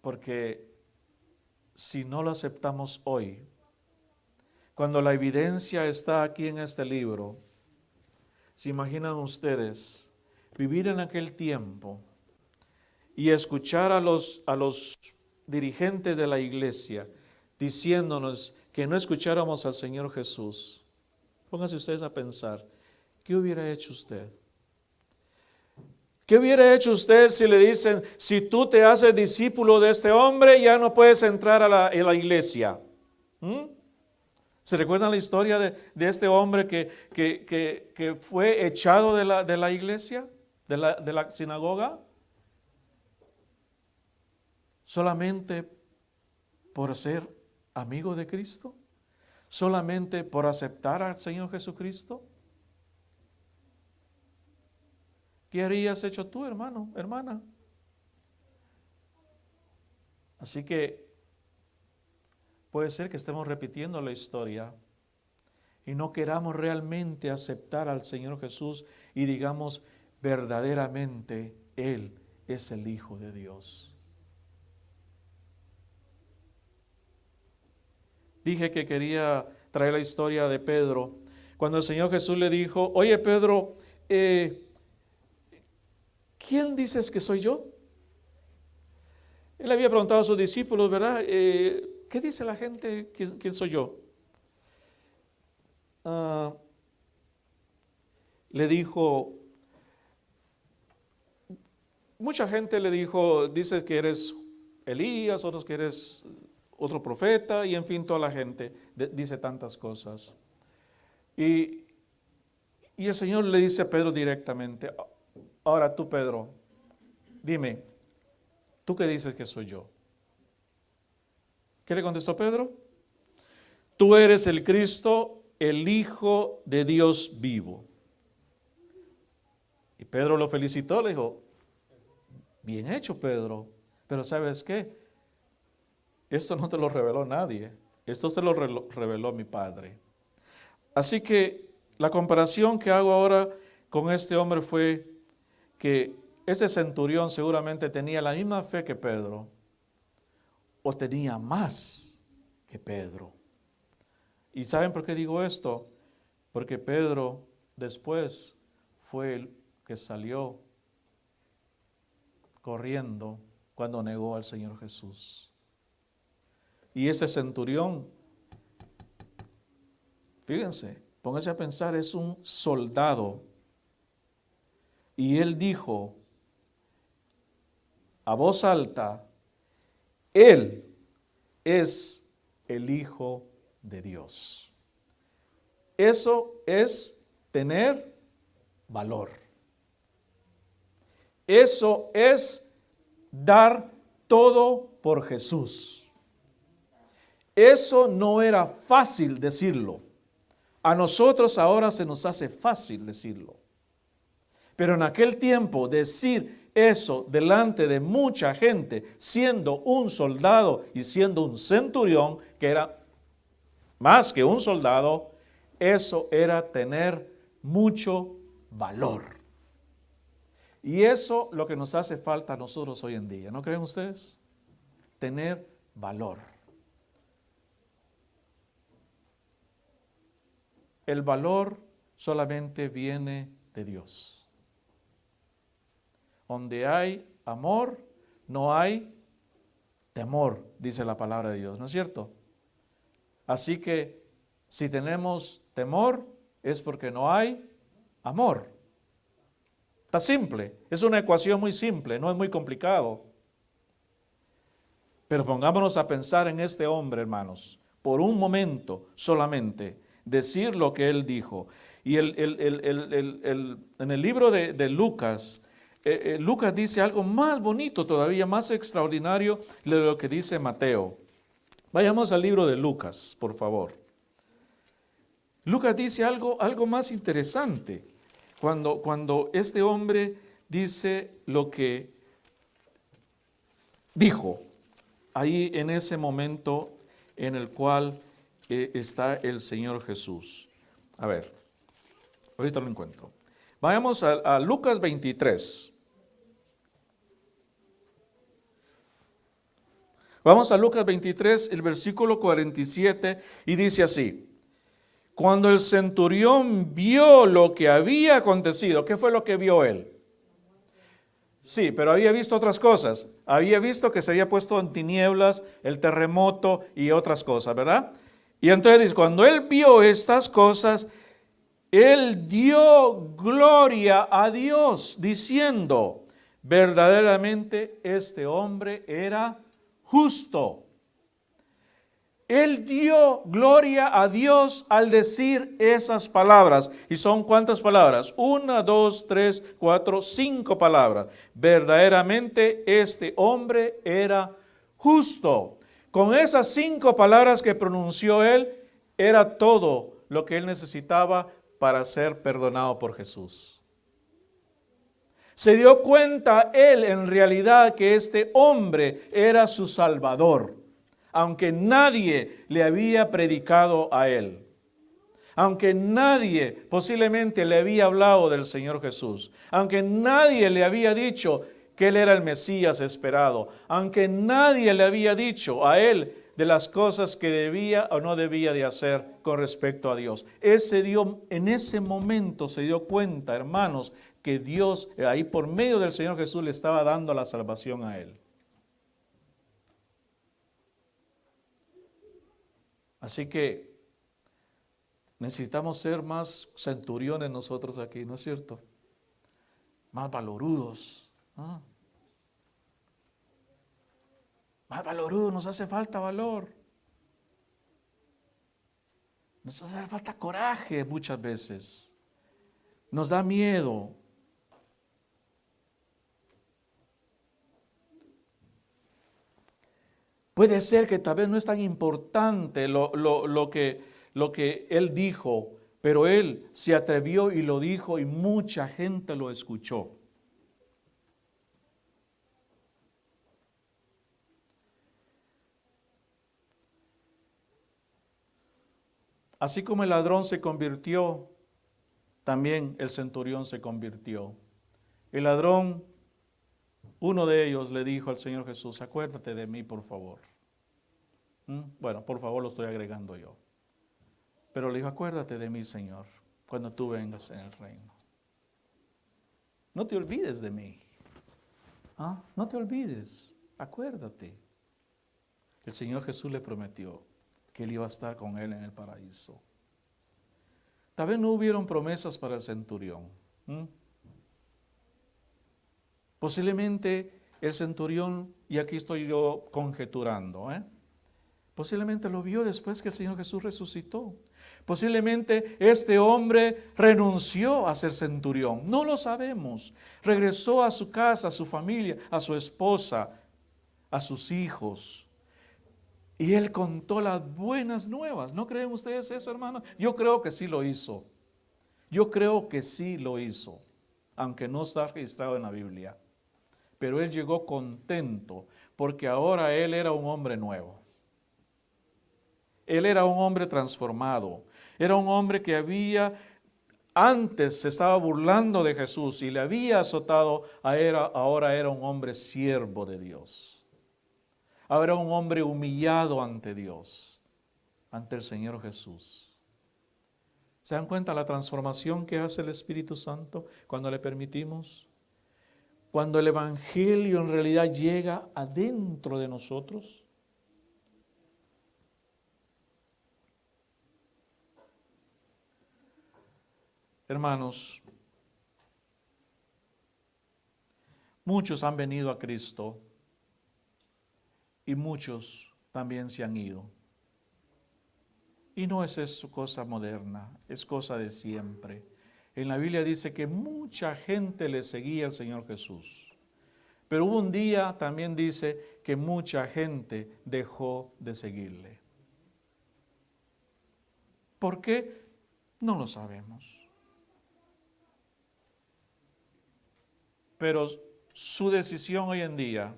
Porque si no lo aceptamos hoy, cuando la evidencia está aquí en este libro, ¿se imaginan ustedes vivir en aquel tiempo y escuchar a los dirigentes de la iglesia diciéndonos que no escucháramos al Señor Jesús? Pónganse ustedes a pensar, ¿qué hubiera hecho usted? ¿Qué hubiera hecho usted si le dicen, si tú te haces discípulo de este hombre, ya no puedes entrar a la iglesia? ¿Se recuerdan la historia de este hombre que fue echado de la iglesia, de la sinagoga? Solamente por ser amigo de Cristo, solamente por aceptar al Señor Jesucristo. ¿Qué harías hecho tú, hermano, hermana? Así que puede ser que estemos repitiendo la historia y no queramos realmente aceptar al Señor Jesús y digamos verdaderamente Él es el Hijo de Dios. Dije que quería traer la historia de Pedro. Cuando el Señor Jesús le dijo, oye Pedro, ¿quién dices que soy yo? Él había preguntado a sus discípulos, ¿verdad? ¿Qué dice la gente? ¿Quién soy yo? Le dijo, mucha gente le dijo, dice que eres Elías, otros que eres otro profeta, y en fin, toda la gente dice tantas cosas. Y el Señor le dice a Pedro directamente, ahora tú, Pedro, dime, ¿tú qué dices que soy yo? ¿Qué le contestó Pedro? Tú eres el Cristo, el Hijo de Dios vivo. Y Pedro lo felicitó, le dijo, bien hecho, Pedro, pero ¿sabes qué? Esto no te lo reveló nadie, esto te lo reveló mi Padre. Así que la comparación que hago ahora con este hombre fue que ese centurión seguramente tenía la misma fe que Pedro, o tenía más que Pedro. ¿Y saben por qué digo esto? porque Pedro después fue el que salió corriendo cuando negó al Señor Jesús. Y ese centurión, fíjense, pónganse a pensar, es un soldado. Y él dijo a voz alta, Él es el Hijo de Dios. Eso es tener valor. Eso es dar todo por Jesús. Eso no era fácil decirlo. A nosotros ahora se nos hace fácil decirlo. Pero en aquel tiempo decir eso delante de mucha gente, siendo un soldado y siendo un centurión, que era más que un soldado, eso era tener mucho valor. Y eso lo que nos hace falta a nosotros hoy en día, ¿no creen ustedes? Tener valor. El valor solamente viene de Dios. Donde hay amor, no hay temor, dice la palabra de Dios, ¿no es cierto? Así que si tenemos temor es porque no hay amor. Está simple, es una ecuación muy simple, no es muy complicado. Pero pongámonos a pensar en este hombre, hermanos, por un momento solamente, decir lo que él dijo. Y en el libro de Lucas, Lucas dice algo más bonito todavía, más extraordinario de lo que dice Mateo. Vayamos al libro de Lucas, por favor. Lucas dice algo más interesante. Cuando este hombre dice lo que dijo, ahí en ese momento en el cual está el Señor Jesús. A ver, ahorita lo encuentro. Vayamos a Lucas 23. Vamos a Lucas 23, el versículo 47, y dice así: cuando el centurión vio lo que había acontecido, ¿qué fue lo que vio él? Sí, pero había visto otras cosas. Había visto que se había puesto en tinieblas, el terremoto y otras cosas, ¿verdad? Y entonces dice, cuando él vio estas cosas, él dio gloria a Dios, diciendo, verdaderamente este hombre era justo. Él dio gloria a Dios al decir esas palabras. ¿Y son cuántas palabras? 1, 2, 3, 4, 5 palabras. Verdaderamente este hombre era justo. Con esas 5 palabras que pronunció él, era todo lo que él necesitaba para ser perdonado por Jesús. Se dio cuenta él en realidad que este hombre era su Salvador, aunque nadie le había predicado a él, aunque nadie posiblemente le había hablado del Señor Jesús, aunque nadie le había dicho que él era el Mesías esperado, aunque nadie le había dicho a él de las cosas que debía o no debía de hacer con respecto a Dios. En ese momento se dio cuenta, hermanos, que Dios ahí por medio del Señor Jesús le estaba dando la salvación a él. Así que necesitamos ser más centuriones nosotros aquí, ¿no es cierto? Más valorudos, ¿no? Más valorudos, nos hace falta valor. Nos hace falta coraje muchas veces. Nos da miedo. Puede ser que tal vez no es tan importante lo que él dijo, pero él se atrevió y lo dijo y mucha gente lo escuchó. Así como el ladrón se convirtió, también el centurión se convirtió. El ladrón, uno de ellos le dijo al Señor Jesús, acuérdate de mí, por favor. Bueno, por favor lo estoy agregando yo. Pero le dijo, acuérdate de mí, Señor, cuando tú vengas en el reino. No te olvides de mí. No te olvides, acuérdate. El Señor Jesús le prometió que Él iba a estar con él en el paraíso. Tal vez no hubieron promesas para el centurión. Posiblemente el centurión, y aquí estoy yo conjeturando, posiblemente lo vio después que el Señor Jesús resucitó. Posiblemente este hombre renunció a ser centurión. No lo sabemos. Regresó a su casa, a su familia, a su esposa, a sus hijos. Y él contó las buenas nuevas. ¿No creen ustedes eso, hermano? Yo creo que sí lo hizo. Yo creo que sí lo hizo, aunque no está registrado en la Biblia. Pero él llegó contento, porque ahora él era un hombre nuevo. Él era un hombre transformado. Era un hombre que antes se estaba burlando de Jesús y le había azotado, ahora era un hombre siervo de Dios. Ahora un hombre humillado ante Dios, ante el Señor Jesús. ¿Se dan cuenta la transformación que hace el Espíritu Santo cuando le permitimos? Cuando el Evangelio en realidad llega adentro de nosotros. Hermanos, muchos han venido a Cristo y muchos también se han ido. Y no es eso cosa moderna, es cosa de siempre. En la Biblia dice que mucha gente le seguía al Señor Jesús. Pero hubo un día, también dice, que mucha gente dejó de seguirle. ¿Por qué? No lo sabemos. Pero su decisión hoy en día,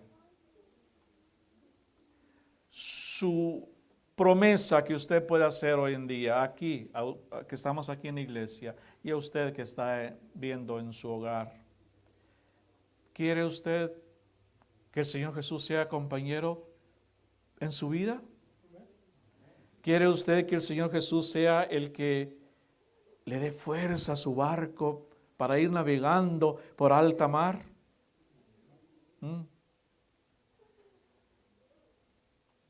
su promesa que usted puede hacer hoy en día, aquí, que estamos aquí en la iglesia, y a usted que está viendo en su hogar, ¿quiere usted que el Señor Jesús sea compañero en su vida? ¿Quiere usted que el Señor Jesús sea el que le dé fuerza a su barco para ir navegando por alta mar?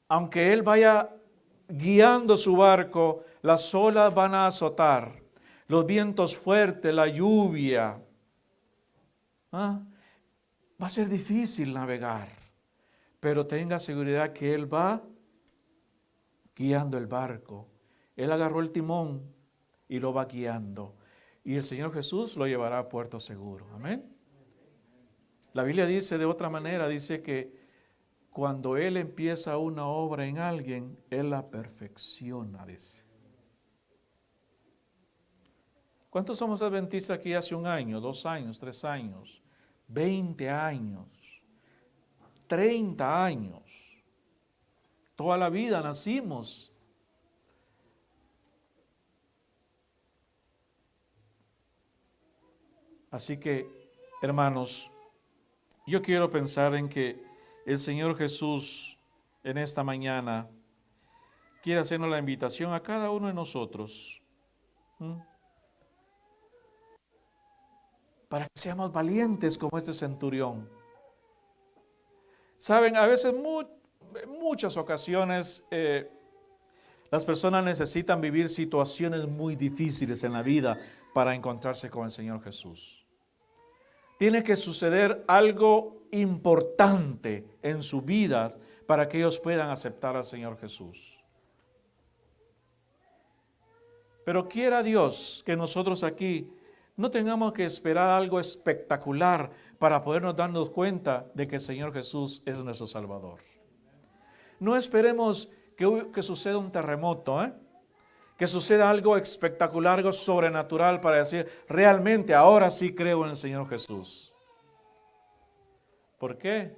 Aunque Él vaya guiando su barco, las olas van a azotar, los vientos fuertes, la lluvia. Va a ser difícil navegar, pero tenga seguridad que Él va guiando el barco. Él agarró el timón y lo va guiando. Y el Señor Jesús lo llevará a puerto seguro. Amén. La Biblia dice de otra manera, dice que cuando Él empieza una obra en alguien, Él la perfecciona, dice. ¿Cuántos somos adventistas aquí hace 1 año, 2 años, 3 años, 20 años, 30 años? Toda la vida nacimos. Así que, hermanos, yo quiero pensar en que el Señor Jesús en esta mañana quiere hacernos la invitación a cada uno de nosotros para que seamos valientes como este centurión. Saben, a veces, en muchas ocasiones, las personas necesitan vivir situaciones muy difíciles en la vida para encontrarse con el Señor Jesús. Tiene que suceder algo importante en su vida para que ellos puedan aceptar al Señor Jesús. Pero quiera Dios que nosotros aquí no tengamos que esperar algo espectacular para podernos darnos cuenta de que el Señor Jesús es nuestro Salvador. No esperemos que suceda un terremoto, que suceda algo espectacular, algo sobrenatural para decir, realmente ahora sí creo en el Señor Jesús. ¿Por qué?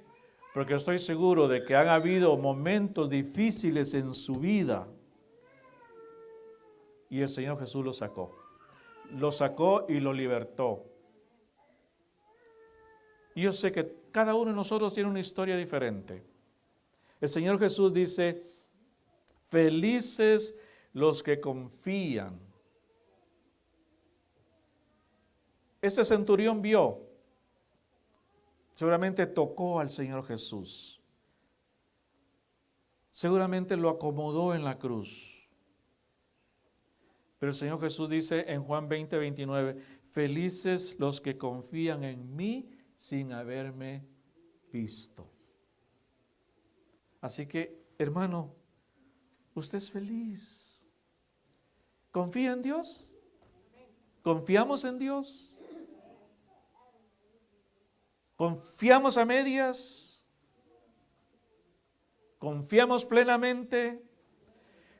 Porque estoy seguro de que han habido momentos difíciles en su vida y el Señor Jesús lo sacó. Lo sacó y lo libertó. Y yo sé que cada uno de nosotros tiene una historia diferente. El Señor Jesús dice, felices los que confían Ese centurión vio, seguramente tocó al Señor Jesús. Seguramente lo acomodó en la cruz. Pero el Señor Jesús dice en Juan 20:29, felices los que confían en mí sin haberme visto. Así que, hermano, usted es feliz. ¿Confía en Dios? ¿Confiamos en Dios? ¿Confiamos a medias? ¿Confiamos plenamente?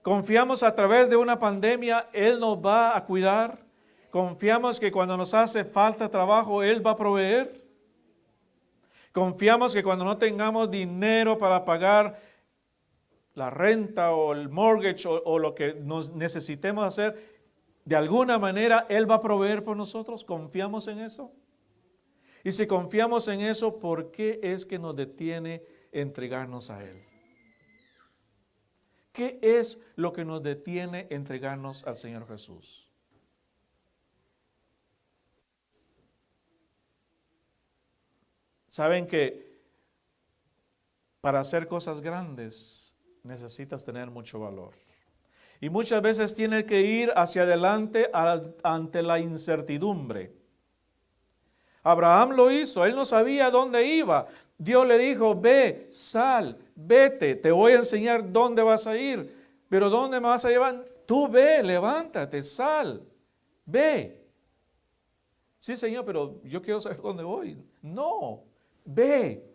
¿Confiamos a través de una pandemia Él nos va a cuidar? ¿Confiamos que cuando nos hace falta trabajo Él va a proveer? ¿Confiamos que cuando no tengamos dinero para pagar la renta o el mortgage o lo que nos necesitemos hacer, de alguna manera Él va a proveer por nosotros? ¿Confiamos en eso? Y si confiamos en eso, ¿por qué es que nos detiene entregarnos a Él? ¿Qué es lo que nos detiene entregarnos al Señor Jesús? Saben que para hacer cosas grandes necesitas tener mucho valor. Y muchas veces tienes que ir hacia adelante ante la incertidumbre. Abraham lo hizo, él no sabía dónde iba. Dios le dijo, ve, sal, vete, te voy a enseñar dónde vas a ir. Pero ¿dónde me vas a llevar? Tú ve, levántate, sal, ve. Sí, Señor, pero yo quiero saber dónde voy. No, ve.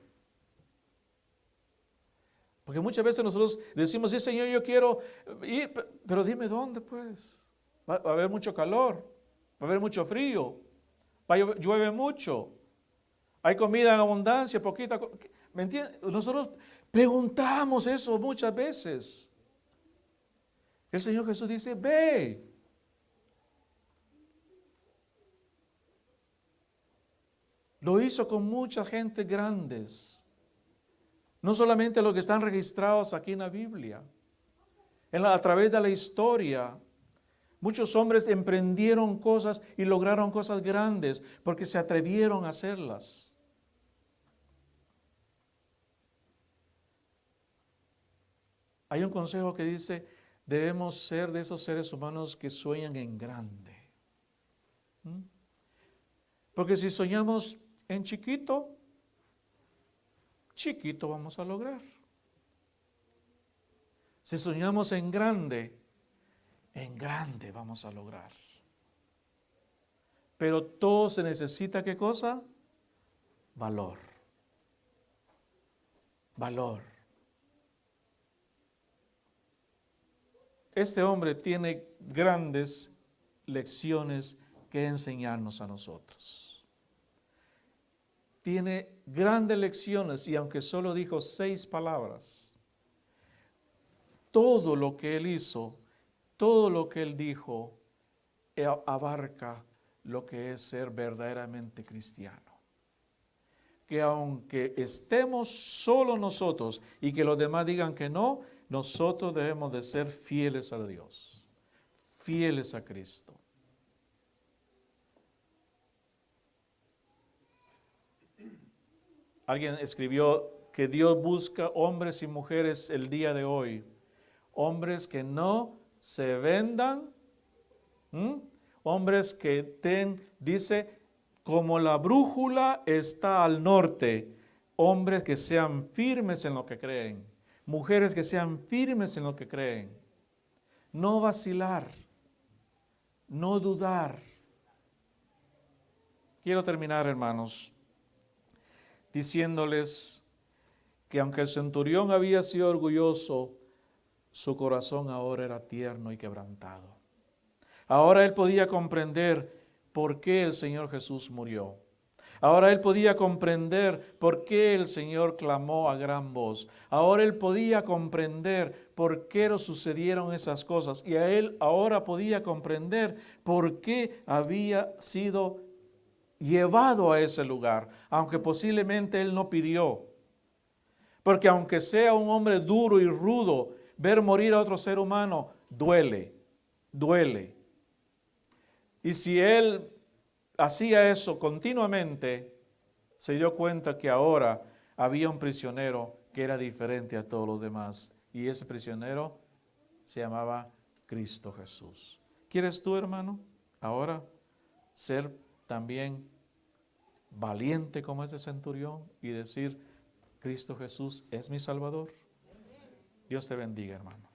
Porque muchas veces nosotros decimos, sí, Señor, yo quiero ir, pero dime dónde, pues. Va a haber mucho calor, va a haber mucho frío, llueve mucho, hay comida en abundancia, poquita. ¿Me entiendes? Nosotros preguntamos eso muchas veces. El Señor Jesús dice, ve. Lo hizo con mucha gente grandes. No solamente los que están registrados aquí en la Biblia. A través de la historia, muchos hombres emprendieron cosas y lograron cosas grandes porque se atrevieron a hacerlas. Hay un consejo que dice, debemos ser de esos seres humanos que sueñan en grande. Porque si soñamos en chiquito, chiquito vamos a lograr. Si soñamos en grande vamos a lograr. Pero todo se necesita, ¿qué cosa? Valor. Valor. Este hombre tiene grandes lecciones que enseñarnos a nosotros. Tiene grandes lecciones y aunque solo dijo 6 palabras, todo lo que él hizo, todo lo que él dijo, abarca lo que es ser verdaderamente cristiano. Que aunque estemos solo nosotros y que los demás digan que no, nosotros debemos de ser fieles a Dios, fieles a Cristo. Alguien escribió que Dios busca hombres y mujeres el día de hoy, hombres que no se vendan, hombres que dice, como la brújula está al norte, hombres que sean firmes en lo que creen, mujeres que sean firmes en lo que creen, no vacilar, no dudar. Quiero terminar, hermanos, diciéndoles que aunque el centurión había sido orgulloso, su corazón ahora era tierno y quebrantado. Ahora él podía comprender por qué el Señor Jesús murió. Ahora él podía comprender por qué el Señor clamó a gran voz. Ahora él podía comprender por qué le sucedieron esas cosas. Y a él ahora podía comprender por qué había sido llevado a ese lugar, aunque posiblemente él no pidió. Porque aunque sea un hombre duro y rudo, ver morir a otro ser humano duele, duele. Y si él hacía eso continuamente, se dio cuenta que ahora había un prisionero que era diferente a todos los demás. Y ese prisionero se llamaba Cristo Jesús. ¿Quieres tú, hermano, ahora ser también valiente como ese centurión y decir, Cristo Jesús es mi Salvador? Dios te bendiga, hermano.